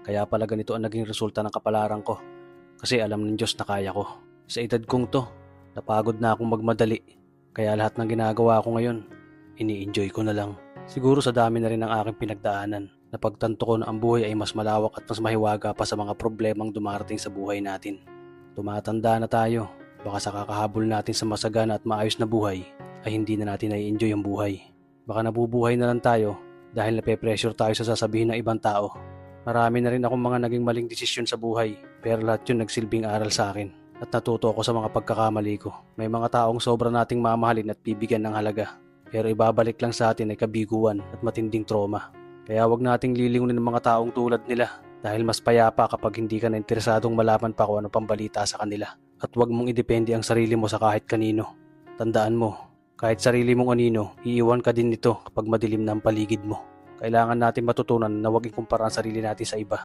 Kaya pala ganito ang naging resulta ng kapalaran ko. Kasi alam ng Diyos na kaya ko. Sa edad kong to, napagod na akong magmadali. Kaya lahat ng ginagawa ko ngayon, ini-enjoy ko na lang. Siguro sa dami na rin ng aking pinagdaanan, napagtanto ko na ang buhay ay mas malawak at mas mahiwaga pa sa mga problemang dumarating sa buhay natin. Tumatanda na tayo, baka sa kakahabol natin sa masagana at maayos na buhay, ay hindi na natin na-enjoy ang buhay. Baka nabubuhay na lang tayo dahil nape-pressure tayo sa sasabihin ng ibang tao. Marami na rin akong mga naging maling desisyon sa buhay, pero lahat yun nagsilbing aral sa akin at natuto ako sa mga pagkakamali ko. May mga taong sobra nating mamahalin at bibigyan ng halaga, pero ibabalik lang sa atin ay kabiguan at matinding trauma. Kaya wag nating lilingunin ng mga taong tulad nila dahil mas payapa kapag hindi ka na interesadong malaman pa kung ano pang balita sa kanila. At wag mong idepende ang sarili mo sa kahit kanino. Tandaan mo, kahit sarili mong anino, iiwan ka din nito kapag madilim na ang paligid mo. Kailangan natin matutunan na huwag ikumpara ang sarili natin sa iba.